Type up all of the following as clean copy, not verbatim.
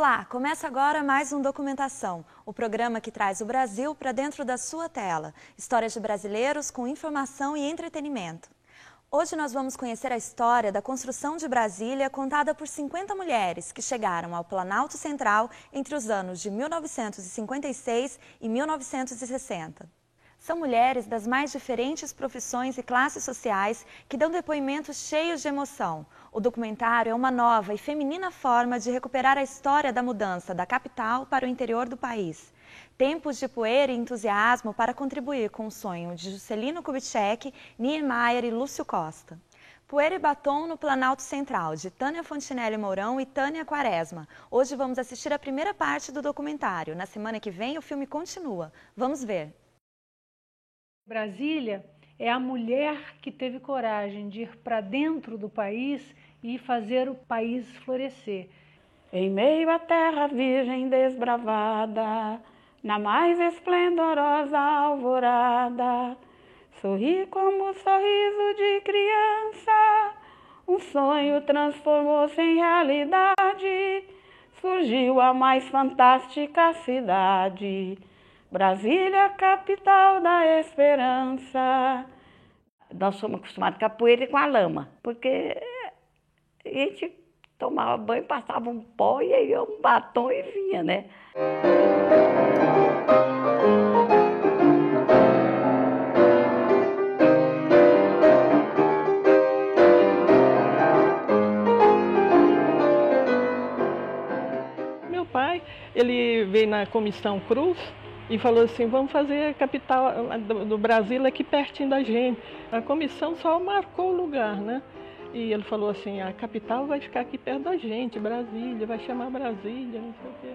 Olá, começa agora mais um Documentação, o programa que traz o Brasil para dentro da sua tela. Histórias de brasileiros com informação e entretenimento. Hoje nós vamos conhecer a história da construção de Brasília contada por 50 mulheres que chegaram ao Planalto Central entre os anos de 1956 e 1960. São mulheres das mais diferentes profissões e classes sociais que dão depoimentos cheios de emoção. O documentário é uma nova e feminina forma de recuperar a história da mudança da capital para o interior do país. Tempos de poeira e entusiasmo para contribuir com o sonho de Juscelino Kubitschek, Niemeyer e Lúcio Costa. Poeira e Batom no Planalto Central, de Tânia Fontinelli Mourão e Tânia Quaresma. Hoje vamos assistir a primeira parte do documentário. Na semana que vem o filme continua. Vamos ver. Brasília é a mulher que teve coragem de ir para dentro do país e fazer o país florescer. Em meio à terra virgem desbravada, na mais esplendorosa alvorada, sorri como um sorriso de criança, um sonho transformou-se em realidade, surgiu a mais fantástica cidade. Brasília, capital da esperança. Nós somos acostumados com a poeira e com a lama, porque a gente tomava banho, passava um pó e aí um batom e vinha, né? Meu pai, ele veio na Comissão Cruz e falou assim, vamos fazer a capital do Brasil aqui pertinho da gente. A comissão só marcou o lugar, né? E ele falou assim, a capital vai ficar aqui perto da gente, Brasília, vai chamar Brasília, não sei o quê.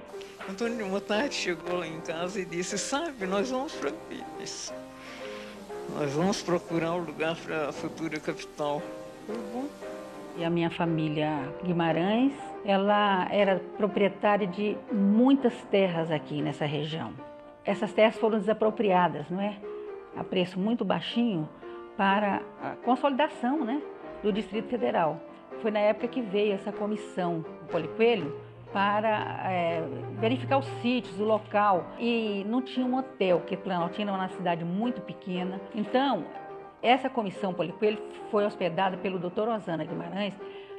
Antônio, uma tarde chegou lá em casa e disse, sabe, nós vamos para Pires. Nós vamos procurar um lugar para a futura capital. Foi bom. E a minha família Guimarães, ela era proprietária de muitas terras aqui nessa região. Essas terras foram desapropriadas, não é? A preço muito baixinho para a consolidação, né, do Distrito Federal. Foi na época que veio essa comissão do Paulo Coelho para verificar os sítios, o local. E não tinha um hotel, porque Planaltina é uma cidade muito pequena. Então, essa comissão Paulo Coelho foi hospedada pelo Dr. Osana Guimarães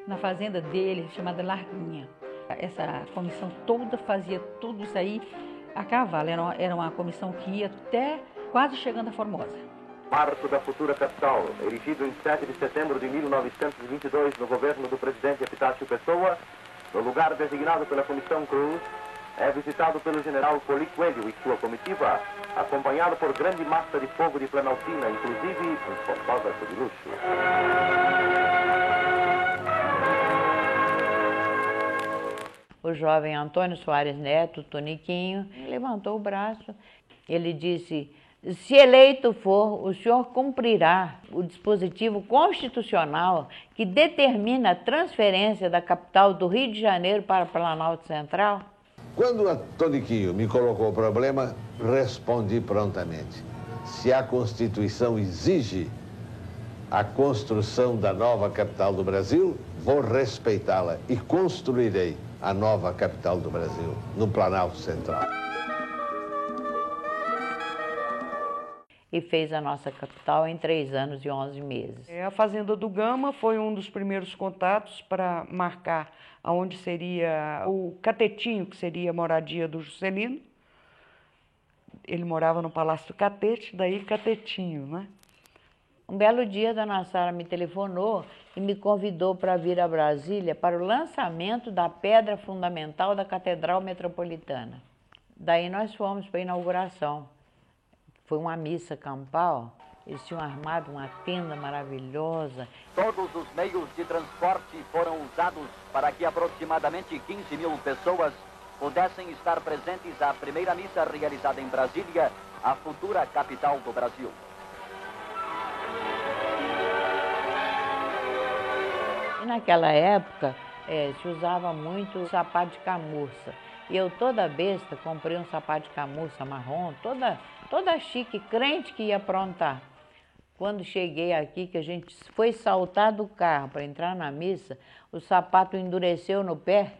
na fazenda dele, chamada Larguinha. Essa comissão toda fazia tudo isso aí a cavalo, era uma comissão que ia até quase chegando a Formosa. Marco da futura capital, erigido em 7 de setembro de 1922 no governo do presidente Epitácio Pessoa, no lugar designado pela Comissão Cruz, é visitado pelo general Paulo Coelho e sua comitiva, acompanhado por grande massa de fogo de Planaltina, inclusive um fotógrafo de luxo. O jovem Antônio Soares Neto, Toniquinho, levantou o braço. Ele disse, se eleito for, o senhor cumprirá o dispositivo constitucional que determina a transferência da capital do Rio de Janeiro para Planalto Central? Quando a Toniquinho me colocou o problema, respondi prontamente. Se a Constituição exige a construção da nova capital do Brasil, vou respeitá-la e construirei a nova capital do Brasil, no Planalto Central. E fez a nossa capital em 3 anos e 11 meses. A Fazenda do Gama foi um dos primeiros contatos para marcar aonde seria o Catetinho, que seria a moradia do Juscelino. Ele morava no Palácio do Catete, daí Catetinho, né? Um belo dia, Dona Sara me telefonou e me convidou para vir a Brasília para o lançamento da pedra fundamental da Catedral Metropolitana. Daí nós fomos para a inauguração. Foi uma missa campal, eles tinham armado uma tenda maravilhosa. Todos os meios de transporte foram usados para que aproximadamente 15 mil pessoas pudessem estar presentes à primeira missa realizada em Brasília, a futura capital do Brasil. E naquela época se usava muito sapato de camurça. E eu toda besta comprei um sapato de camurça marrom, toda chique, crente que ia aprontar. Quando cheguei aqui, que a gente foi saltar do carro para entrar na missa, o sapato endureceu no pé.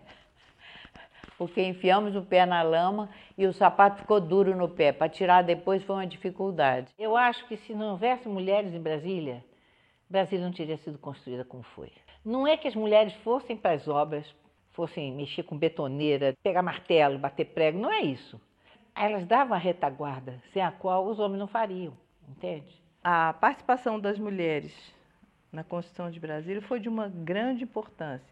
porque enfiamos o pé na lama e o sapato ficou duro no pé. Para tirar depois foi uma dificuldade. Eu acho que se não houvesse mulheres em Brasília, Brasília não teria sido construída como foi. Não é que as mulheres fossem para as obras, fossem mexer com betoneira, pegar martelo, bater prego, não é isso. Elas davam a retaguarda, sem a qual os homens não fariam, entende? A participação das mulheres na Constituição de Brasília foi de uma grande importância,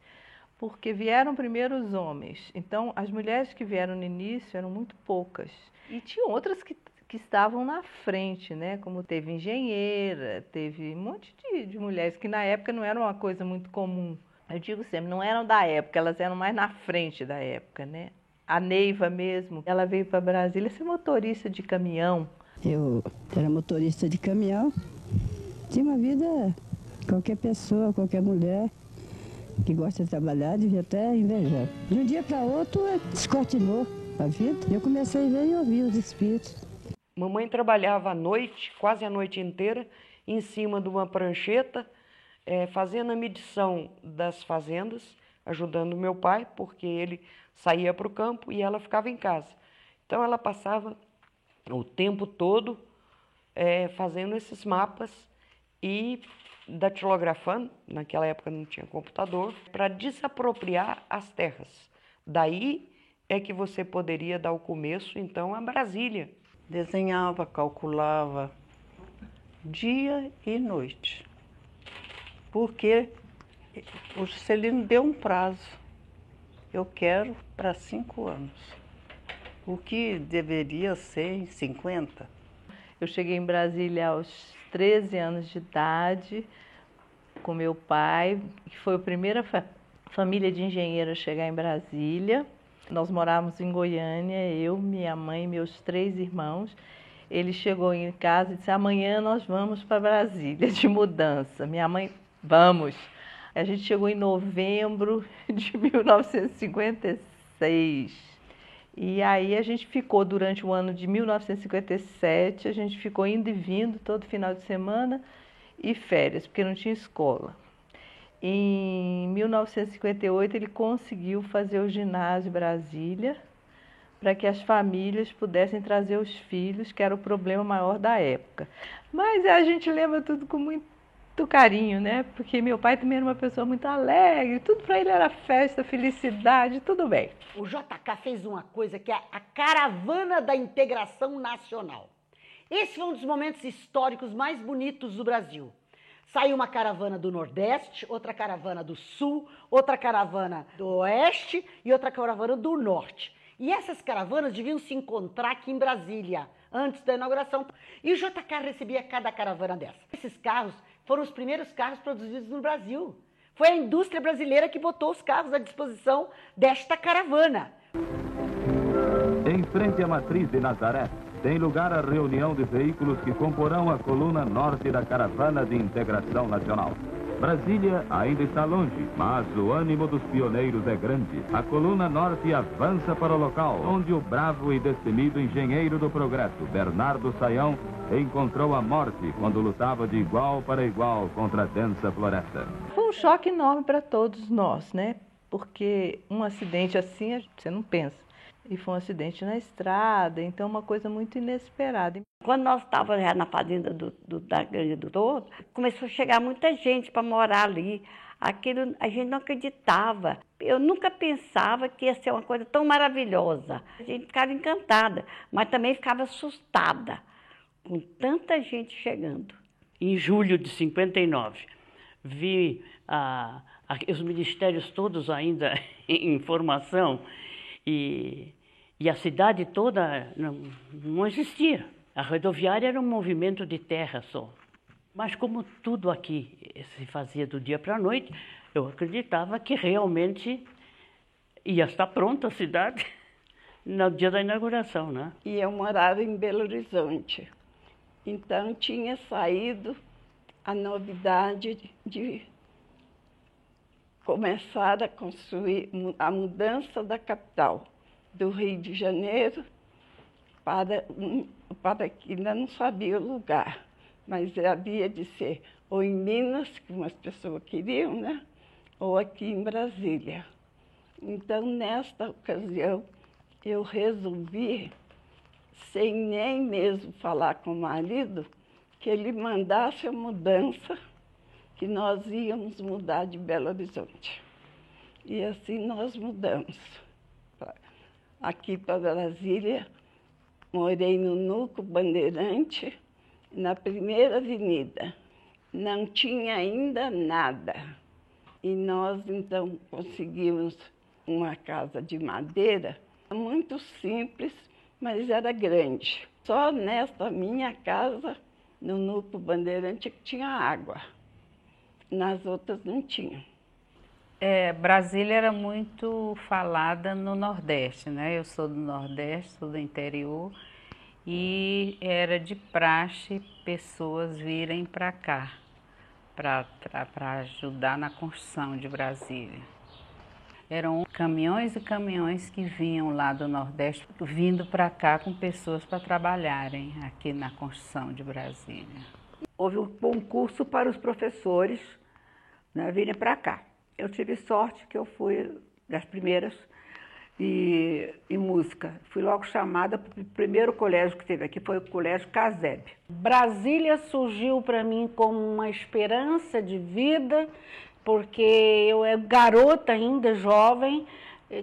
porque vieram primeiro os homens. Então, as mulheres que vieram no início eram muito poucas. E tinha outras que estavam na frente, né? Como teve engenheira, teve um monte de mulheres que na época não era uma coisa muito comum. Eu digo sempre, não eram da época, elas eram mais na frente da época, né? A Neiva mesmo, ela veio para Brasília ser motorista de caminhão. Eu era motorista de caminhão, tinha uma vida, qualquer pessoa, qualquer mulher que gosta de trabalhar devia até invejar. De um dia para outro, descortinou a vida. Eu comecei a ver e ouvir os espíritos. Mamãe trabalhava à noite, quase a noite inteira, em cima de uma prancheta, fazendo a medição das fazendas, ajudando meu pai, porque ele saía para o campo e ela ficava em casa. Então ela passava o tempo todo fazendo esses mapas e datilografando, naquela época não tinha computador, para desapropriar as terras. Daí é que você poderia dar o começo, então, a Brasília. Desenhava, calculava, dia e noite, porque o Juscelino deu um prazo. Eu quero para 5 anos, o que deveria ser em 50. Eu cheguei em Brasília aos 13 anos de idade, com meu pai, que foi a primeira família de engenheiros a chegar em Brasília. Nós morávamos em Goiânia, eu, minha mãe e meus 3 irmãos. Ele chegou em casa e disse, amanhã nós vamos para Brasília, de mudança. Minha mãe, vamos. A gente chegou em novembro de 1956. E aí a gente ficou durante o ano de 1957, a gente ficou indo e vindo todo final de semana e férias, porque não tinha escola. Em 1958 ele conseguiu fazer o ginásio Brasília para que as famílias pudessem trazer os filhos, que era o problema maior da época. Mas a gente lembra tudo com muito carinho, né? Porque meu pai também era uma pessoa muito alegre, tudo para ele era festa, felicidade, tudo bem. O JK fez uma coisa que é a Caravana da Integração Nacional. Esse foi um dos momentos históricos mais bonitos do Brasil. Saiu uma caravana do Nordeste, outra caravana do Sul, outra caravana do Oeste e outra caravana do Norte. E essas caravanas deviam se encontrar aqui em Brasília, antes da inauguração. E o JK recebia cada caravana dessa. Esses carros foram os primeiros carros produzidos no Brasil. Foi a indústria brasileira que botou os carros à disposição desta caravana. Em frente à matriz de Nazaré, tem lugar a reunião de veículos que comporão a coluna norte da Caravana de Integração Nacional. Brasília ainda está longe, mas o ânimo dos pioneiros é grande. A coluna norte avança para o local, onde o bravo e destemido engenheiro do progresso, Bernardo Sayão, encontrou a morte quando lutava de igual para igual contra a densa floresta. Foi um choque enorme para todos nós, né? Porque um acidente assim, você não pensa. E foi um acidente na estrada, então uma coisa muito inesperada. Quando nós estávamos já na fazenda da Grande do Douro, começou a chegar muita gente para morar ali. Aquilo a gente não acreditava. Eu nunca pensava que ia ser uma coisa tão maravilhosa. A gente ficava encantada, mas também ficava assustada com tanta gente chegando. Em julho de 59, vi os ministérios todos ainda em formação e a cidade toda não existia. A rodoviária era um movimento de terra só. Mas como tudo aqui se fazia do dia para a noite, eu acreditava que realmente ia estar pronta a cidade no dia da inauguração, né? E eu morava em Belo Horizonte. Então tinha saído a novidade de começar a construir a mudança da capital, do Rio de Janeiro para que ainda não sabia o lugar, mas havia de ser ou em Minas, que umas pessoas queriam, né? Ou aqui em Brasília. Então, nesta ocasião, eu resolvi, sem nem mesmo falar com o marido, que ele mandasse a mudança, que nós íamos mudar de Belo Horizonte. E assim nós mudamos. Aqui para Brasília, morei no Núcleo Bandeirante, na primeira avenida. Não tinha ainda nada. E nós, então, conseguimos uma casa de madeira, muito simples, mas era grande. Só nesta minha casa, no Núcleo Bandeirante, que tinha água. Nas outras não tinha. Brasília era muito falada no Nordeste, né? Eu sou do Nordeste, sou do interior, e era de praxe pessoas virem para cá, para ajudar na construção de Brasília. Eram caminhões e caminhões que vinham lá do Nordeste, vindo para cá com pessoas para trabalharem aqui na construção de Brasília. Houve um concurso para os professores, né, virem para cá. Eu tive sorte que eu fui das primeiras em música. Fui logo chamada para o primeiro colégio que teve aqui, foi o Colégio Caseb. Brasília surgiu para mim como uma esperança de vida, porque eu era garota ainda, jovem,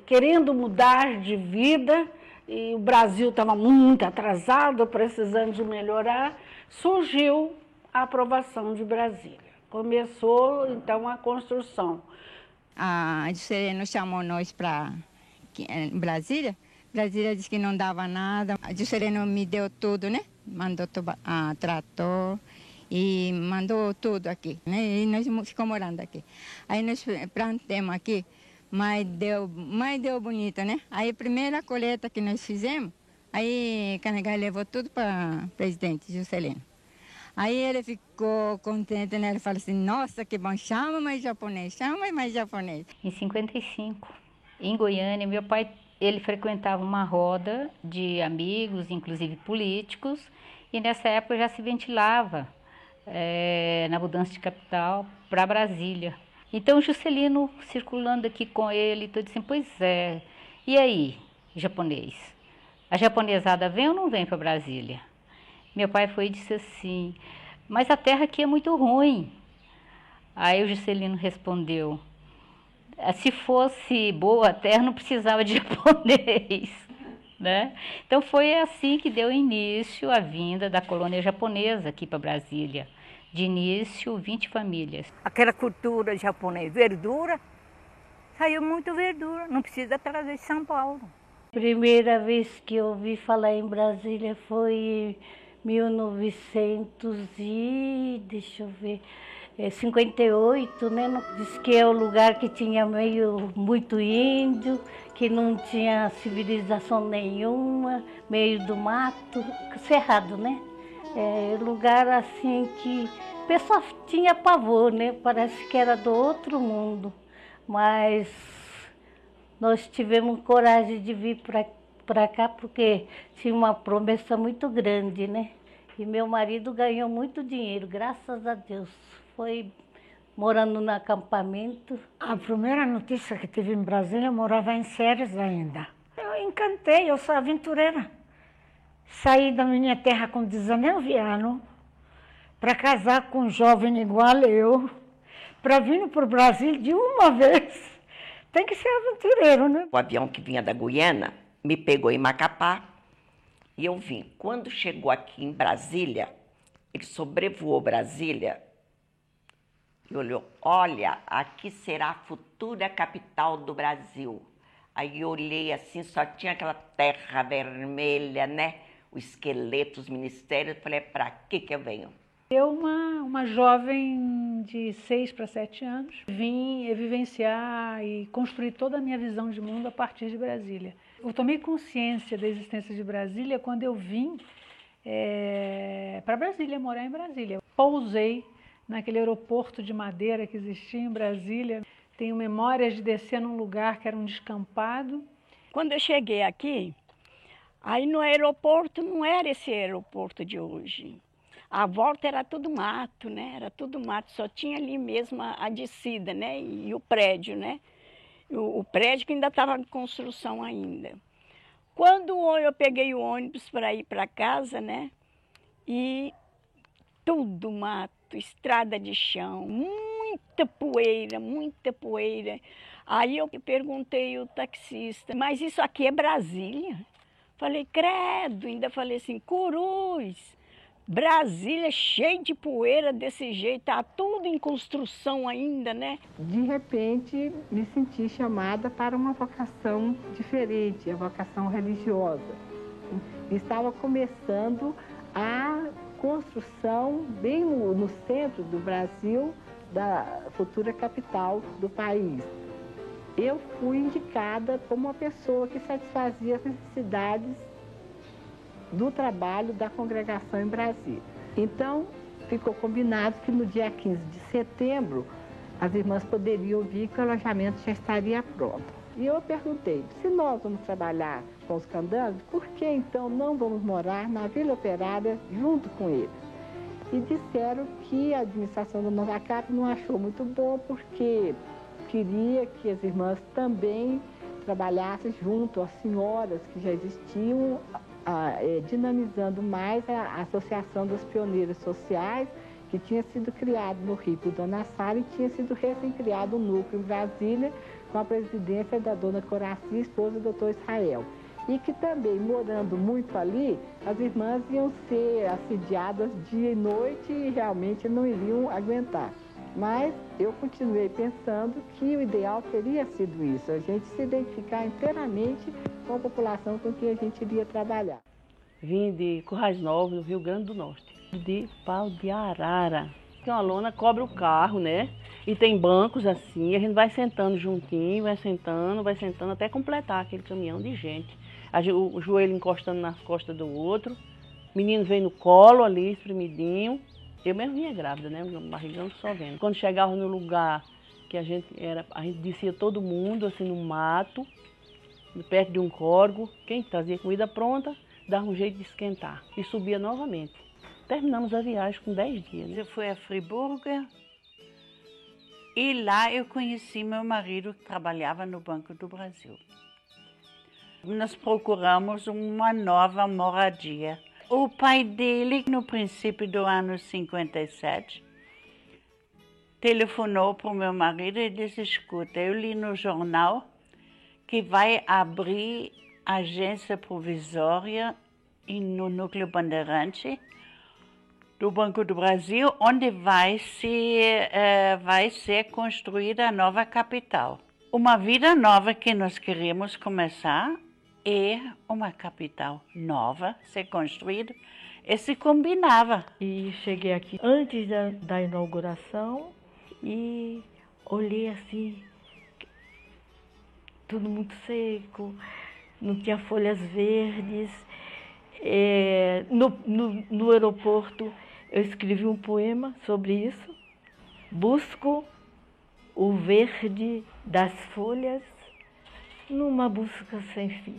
querendo mudar de vida, e o Brasil estava muito atrasado, precisando de melhorar. Surgiu a aprovação de Brasília. Começou, então, a construção. A Juscelino chamou nós para Brasília. Brasília disse que não dava nada. A Juscelino me deu tudo, né? Mandou trator e mandou tudo aqui, né? E nós ficamos morando aqui. Aí nós plantamos aqui, mas deu bonito, né? Aí a primeira colheita que nós fizemos, aí Canegai levou tudo para o presidente Juscelino. Aí ele ficou contente, né? Ele falou assim, nossa, que bom, chama mais japonês. Em 55, em Goiânia, meu pai, ele frequentava uma roda de amigos, inclusive políticos, e nessa época já se ventilava na mudança de capital para Brasília. Então o Juscelino circulando aqui com ele, todo assim, pois é, e aí, japonês? A japonesada vem ou não vem para Brasília? Meu pai foi e disse assim, mas a terra aqui é muito ruim. Aí o Juscelino respondeu, se fosse boa a terra não precisava de japonês, né? Então foi assim que deu início a vinda da colônia japonesa aqui para Brasília. De início, 20 famílias. Aquela cultura japonesa, verdura, saiu muito verdura, não precisa trazer de São Paulo. Primeira vez que eu ouvi falar em Brasília foi 58, né? Diz que é o lugar que tinha muito índio, que não tinha civilização nenhuma, meio do mato, cerrado, né? Lugar assim que o pessoal tinha pavor, né? Parece que era do outro mundo, mas nós tivemos coragem de vir para cá porque tinha uma promessa muito grande, né? E meu marido ganhou muito dinheiro, graças a Deus. Foi morando no acampamento. A primeira notícia que tive em Brasília, eu morava em Séries ainda. Eu encantei, eu sou aventureira. Saí da minha terra com 19 anos para casar com um jovem igual eu, para vir para o Brasil de uma vez. Tem que ser aventureiro, né? O avião que vinha da Guiana me pegou em Macapá e eu vim. Quando chegou aqui em Brasília, ele sobrevoou Brasília e olhou, olha, aqui será a futura capital do Brasil. Aí eu olhei assim, só tinha aquela terra vermelha, né? O esqueleto, os ministérios, eu falei, para que eu venho? Eu, uma jovem de 6 para 7 anos, vim vivenciar e construir toda a minha visão de mundo a partir de Brasília. Eu tomei consciência da existência de Brasília quando eu vim para Brasília, morar em Brasília. Pousei naquele aeroporto de madeira que existia em Brasília. Tenho memórias de descer num lugar que era um descampado. Quando eu cheguei aqui, aí no aeroporto não era esse aeroporto de hoje. A volta era tudo mato, né? Era tudo mato, só tinha ali mesmo a descida, né? E o prédio, né? O prédio que ainda estava em construção ainda. Quando eu peguei o ônibus para ir para casa, né? E tudo mato, estrada de chão, muita poeira, muita poeira. Aí eu perguntei ao taxista, mas isso aqui é Brasília? Falei, credo, ainda falei assim, Cruz, Brasília cheio de poeira desse jeito, tá tudo em construção ainda, né? De repente, me senti chamada para uma vocação diferente, a vocação religiosa. Estava começando a construção, bem no centro do Brasil, da futura capital do país. Eu fui indicada como uma pessoa que satisfazia as necessidades do trabalho da congregação em Brasília. Então, ficou combinado que no dia 15 de setembro, as irmãs poderiam vir que o alojamento já estaria pronto. E eu perguntei, se nós vamos trabalhar com os candangos, por que então não vamos morar na Vila Operária junto com eles? E disseram que a administração do Nova Cap não achou muito bom, porque queria que as irmãs também trabalhassem junto às senhoras que já existiam, dinamizando mais a Associação das Pioneiras Sociais, que tinha sido criado no Rio de Dona Sara e tinha sido recém-criado um núcleo em Brasília, com a presidência da dona Coraci, esposa do doutor Israel. E que também, morando muito ali, as irmãs iam ser assediadas dia e noite e realmente não iriam aguentar. Mas eu continuei pensando que o ideal teria sido isso, a gente se identificar inteiramente com a população com quem a gente iria trabalhar. Vim de Currais Novos, no Rio Grande do Norte, de Pau de Arara. Tem uma lona, cobre o carro, né? E tem bancos assim, a gente vai sentando juntinho, vai sentando até completar aquele caminhão de gente. O joelho encostando nas costas do outro, o menino vem no colo ali, espremidinho. Eu mesmo vinha grávida, né? O barrigão só vendo. Quando chegava no lugar que a gente descia todo mundo, assim, no mato, perto de um córrego. Quem trazia comida pronta, dava um jeito de esquentar. E subia novamente. Terminamos a viagem com 10 dias. Eu fui a Friburgo e lá eu conheci meu marido que trabalhava no Banco do Brasil. Nós procuramos uma nova moradia. O pai dele, no princípio do ano 57, telefonou para o meu marido e disse, escuta, eu li no jornal que vai abrir agência provisória no Núcleo Bandeirante do Banco do Brasil, onde vai ser construída a nova capital. Uma vida nova que nós queríamos começar e uma capital nova ser construída, e se combinava. E cheguei aqui antes da inauguração e olhei assim, tudo muito seco, não tinha folhas verdes. No aeroporto eu escrevi um poema sobre isso. Busco o verde das folhas numa busca sem fim.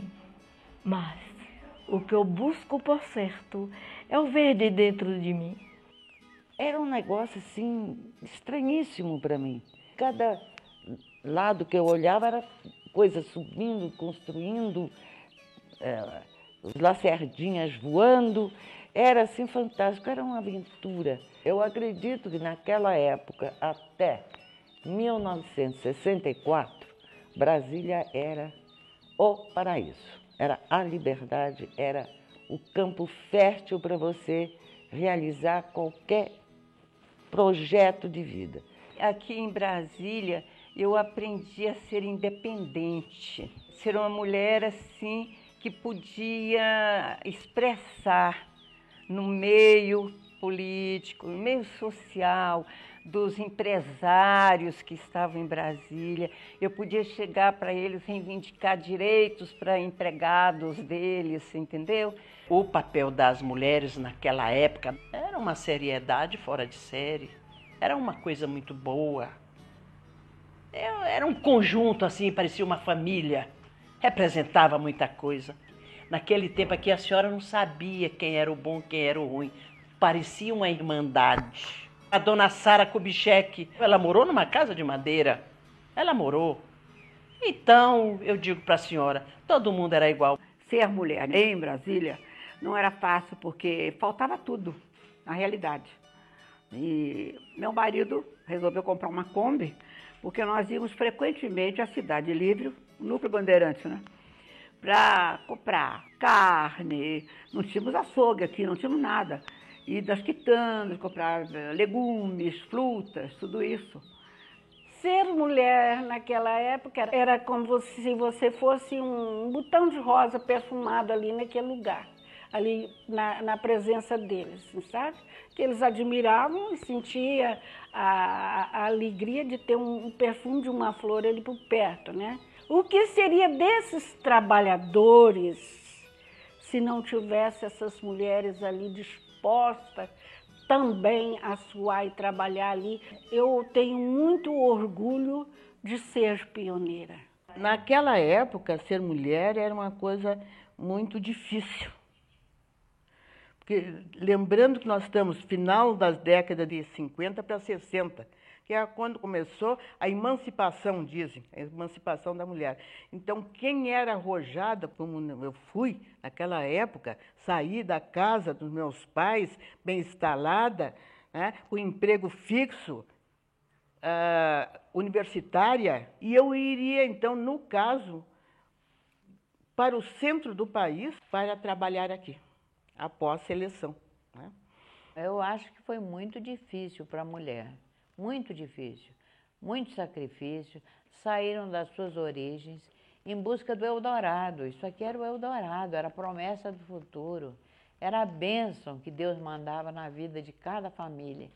Mas o que eu busco, por certo, é o verde dentro de mim. Era um negócio, assim, estranhíssimo para mim. Cada lado que eu olhava era coisa subindo, construindo, os lacerdinhas voando. Era, assim, fantástico, era uma aventura. Eu acredito que naquela época, até 1964, Brasília era o paraíso, era a liberdade, era o campo fértil para você realizar qualquer projeto de vida. Aqui em Brasília, eu aprendi a ser independente, ser uma mulher assim que podia expressar no meio político, no meio social, dos empresários que estavam em Brasília. Eu podia chegar para eles, reivindicar direitos para empregados deles, entendeu? O papel das mulheres naquela época era uma seriedade fora de série. Era uma coisa muito boa. Era um conjunto, assim, parecia uma família. Representava muita coisa. Naquele tempo aqui a senhora não sabia quem era o bom, quem era o ruim. Parecia uma irmandade. A dona Sara Kubitschek, ela morou numa casa de madeira. Ela morou. Então, eu digo para a senhora, todo mundo era igual. Ser mulher em Brasília não era fácil, porque faltava tudo, na realidade. E meu marido resolveu comprar uma Kombi, porque nós íamos frequentemente à Cidade Livre, o Núcleo Bandeirante, né? Para comprar carne, não tínhamos açougue aqui, não tínhamos nada. E das quitandas, comprar legumes, frutas, tudo isso. Ser mulher naquela época era como se você fosse um botão de rosa perfumado ali naquele lugar, ali na presença deles, sabe? Que eles admiravam e sentiam a alegria de ter um perfume de uma flor ali por perto, né? O que seria desses trabalhadores se não tivesse essas mulheres ali dispostas também a suar e trabalhar ali? Eu tenho muito orgulho de ser pioneira. Naquela época, ser mulher era uma coisa muito difícil. Porque, lembrando que nós estamos no final das décadas de 50 para 60, que é quando começou a emancipação, dizem, a emancipação da mulher. Então, quem era arrojada, como eu fui naquela época, saí da casa dos meus pais, bem instalada, né, com emprego fixo, universitária, e eu iria, então, no caso, para o centro do país para trabalhar aqui, após seleção, né? Eu acho que foi muito difícil para a mulher. Muito difícil, muito sacrifício, saíram das suas origens em busca do Eldorado. Isso aqui era o Eldorado, era a promessa do futuro, era a bênção que Deus mandava na vida de cada família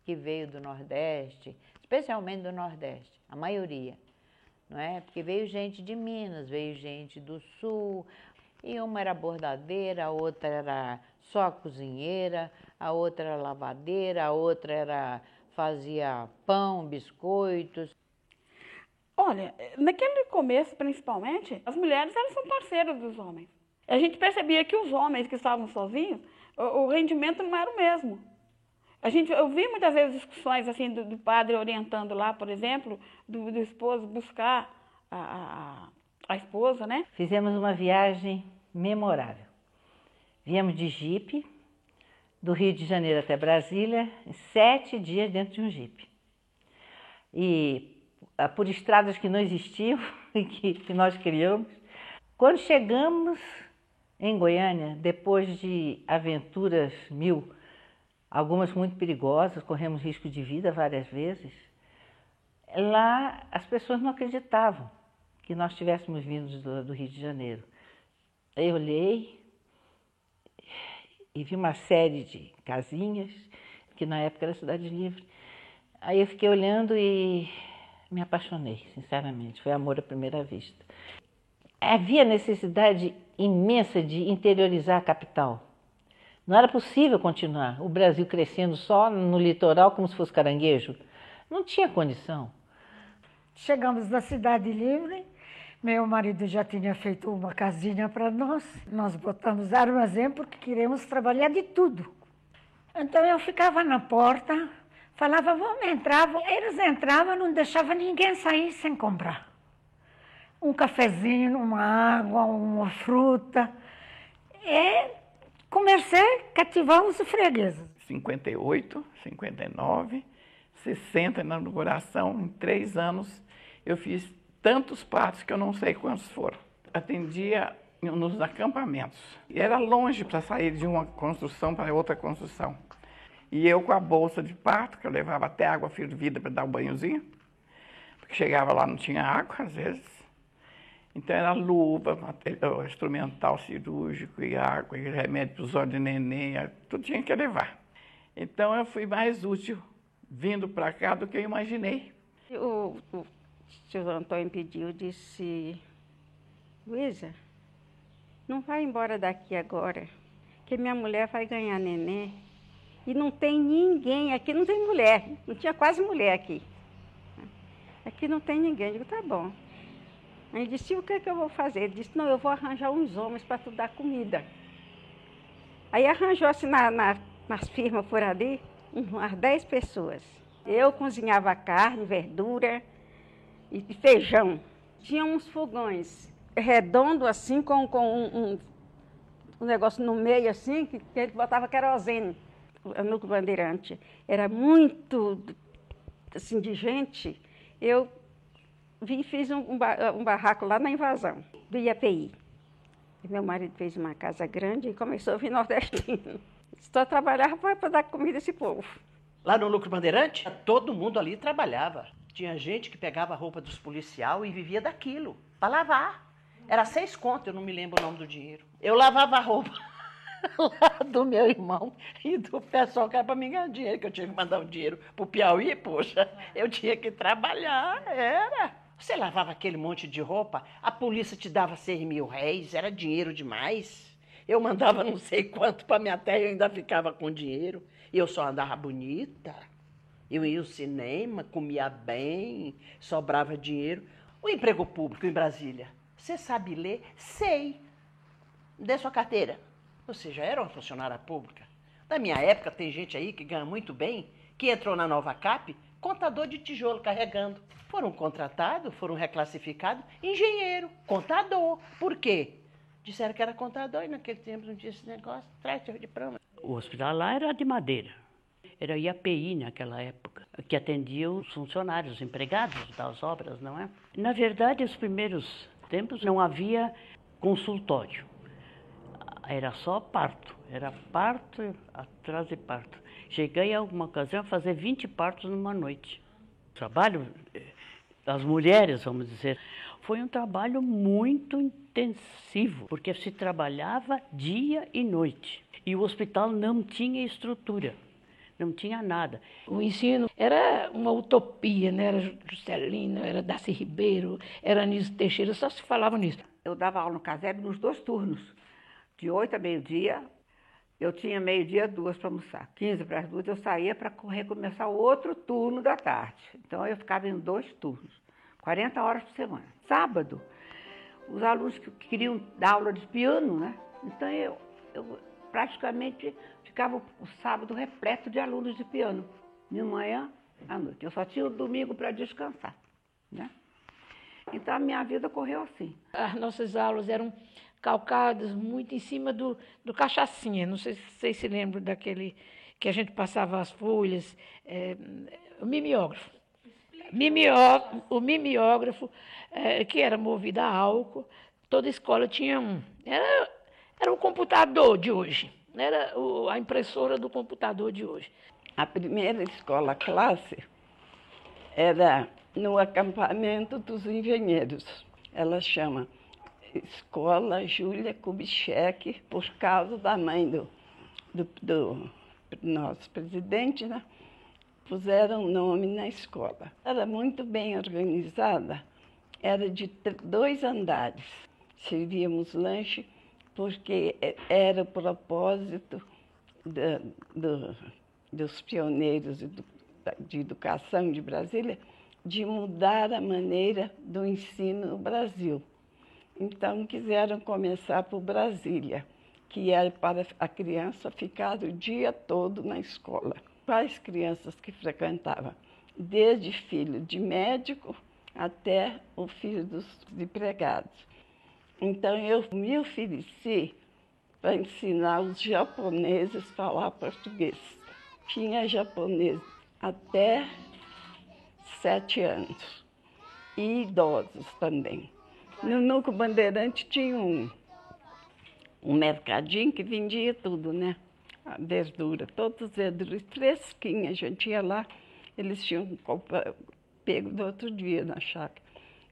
que veio do Nordeste, especialmente do Nordeste, a maioria, não é? Porque veio gente de Minas, veio gente do Sul, e uma era bordadeira, a outra era só cozinheira, a outra era lavadeira, a outra fazia pão, biscoitos. Olha, naquele começo, principalmente, as mulheres elas são parceiras dos homens. A gente percebia que os homens que estavam sozinhos, o rendimento não era o mesmo. Eu vi muitas vezes discussões assim do padre orientando lá, por exemplo, do esposo buscar a esposa, né? Fizemos uma viagem memorável. Viemos de jipe, do Rio de Janeiro até Brasília, em 7 dias dentro de um jipe. E por estradas que não existiam e que nós criamos. Quando chegamos em Goiânia, depois de aventuras mil, algumas muito perigosas, corremos risco de vida várias vezes, lá as pessoas não acreditavam que nós tivéssemos vindo do Rio de Janeiro. Eu olhei e vi uma série de casinhas, que na época era Cidade Livre. Aí eu fiquei olhando e me apaixonei, sinceramente. Foi amor à primeira vista. Havia necessidade imensa de interiorizar a capital. Não era possível continuar o Brasil crescendo só no litoral como se fosse caranguejo. Não tinha condição. Chegamos na Cidade Livre. Meu marido já tinha feito uma casinha para nós. Nós botamos armazém porque queríamos trabalhar de tudo. Então eu ficava na porta, falava, vamos entrar. Eles entravam, não deixavam ninguém sair sem comprar. Um cafezinho, uma água, uma fruta. E comecei a cativar os fregueses. 58, 59, 60 na inauguração, em 3 anos eu fiz tantos partos que eu não sei quantos foram. Atendia nos acampamentos. E era longe para sair de uma construção para outra construção. E eu com a bolsa de parto, que eu levava até água fervida para dar um banhozinho, porque chegava lá não tinha água, às vezes. Então era luva, instrumental cirúrgico, e água, e remédio para os olhos de neném, tudo tinha que levar. Então eu fui mais útil vindo para cá do que eu imaginei. O tio Antônio pediu, disse, Luísa, não vai embora daqui agora, que minha mulher vai ganhar neném. E não tem ninguém, aqui não tem mulher, não tinha quase mulher aqui. Aqui não tem ninguém. Eu digo, tá bom. Ele disse, o que é que eu vou fazer? Ele disse, não, eu vou arranjar uns homens para tu dar comida. Aí arranjou-se nas firmas por ali, umas 10 pessoas. Eu cozinhava carne, verdura e feijão. tinha uns fogões redondos assim, com um negócio no meio assim, que ele botava querosene. O Núcleo Bandeirante era muito, assim, de gente. Eu fiz um barraco lá na Invasão, do IAPI. E meu marido fez uma casa grande e começou a vir nordestino. Só trabalhava para dar comida a esse povo. Lá no Núcleo Bandeirante, todo mundo ali trabalhava. Tinha gente que pegava a roupa dos policiais e vivia daquilo, para lavar. Era 6 contos, eu não me lembro o nome do dinheiro. Eu lavava a roupa lá do meu irmão e do pessoal que era para mim ganhar dinheiro, que eu tinha que mandar um dinheiro para o Piauí, poxa, eu tinha que trabalhar, era. Você lavava aquele monte de roupa, a polícia te dava 6.000 réis, era dinheiro demais. Eu mandava não sei quanto para minha terra e eu ainda ficava com dinheiro. E eu só andava bonita. Eu ia ao cinema, comia bem, sobrava dinheiro. O emprego público em Brasília, você sabe ler? Sei. Dê sua carteira. Você já era uma funcionária pública. Da minha época, tem gente aí que ganha muito bem, que entrou na Nova Cap, contador de tijolo carregando. Foram contratados, foram reclassificados, engenheiro, contador. Por quê? Disseram que era contador e naquele tempo não tinha esse negócio. Traz seu diploma. O hospital lá era de madeira. Era IAPI naquela época, que atendia os funcionários, os empregados das obras, não é? Na verdade, os primeiros tempos não havia consultório. Era só parto. Era parto atrás de parto. Cheguei a alguma ocasião a fazer 20 partos numa noite. O trabalho das mulheres, vamos dizer, foi um trabalho muito intensivo, porque se trabalhava dia e noite. E o hospital não tinha estrutura, não tinha nada. O ensino era uma utopia, né? Era Juscelino, era Darcy Ribeiro, era Anísio Teixeira, só se falava nisso. Eu dava aula no casebre nos 2 turnos, de 8 a meio-dia. Eu tinha meio-dia 2 para almoçar. 15 para as 2 eu saía para recomeçar o outro turno da tarde. Então eu ficava em 2 turnos, 40 horas por semana. Sábado, os alunos que queriam dar aula de piano, né? Então eu praticamente ficava o sábado repleto de alunos de piano, de manhã à noite. Eu só tinha o domingo para descansar, né? Então a minha vida correu assim. As nossas aulas eram calcadas muito em cima do cachaçinha. Não sei se vocês se lembram daquele que a gente passava as folhas, o mimeógrafo. O mimeógrafo, que era movido a álcool, toda escola tinha um. Era o computador de hoje, era a impressora do computador de hoje. A primeira escola classe era no acampamento dos engenheiros. Ela chama Escola Júlia Kubitschek, por causa da mãe do nosso presidente, né? Puseram o nome na escola. Era muito bem organizada, era de 2 andares. Servíamos lanche, porque era o propósito dos pioneiros de educação de Brasília de mudar a maneira do ensino no Brasil. Então, quiseram começar por Brasília, que era para a criança ficar o dia todo na escola. Quais crianças que frequentavam? Desde filho de médico até o filho dos empregados. Então, eu me ofereci para ensinar os japoneses a falar português. Tinha japonês até 7 anos, e idosos também. No Núcleo Bandeirante tinha um mercadinho que vendia tudo, né? A verdura, todas as verduras fresquinhas. A gente ia lá, eles tinham pego do outro dia na chácara.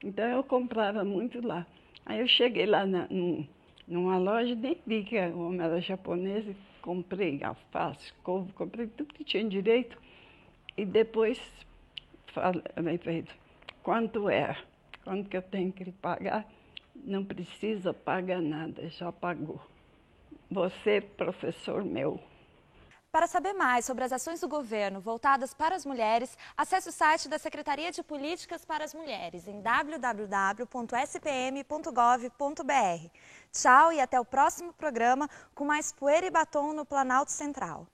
Então eu comprava muito lá. Aí eu cheguei lá numa loja, nem vi que o homem era japonês, e comprei alface, couve, comprei tudo que tinha direito. E depois falei para ele, quanto é? Quanto que eu tenho que lhe pagar? Não precisa pagar nada, já pagou. Você, professor meu. Para saber mais sobre as ações do governo voltadas para as mulheres, acesse o site da Secretaria de Políticas para as Mulheres em www.spm.gov.br. Tchau e até o próximo programa com mais Poeira e Batom no Planalto Central.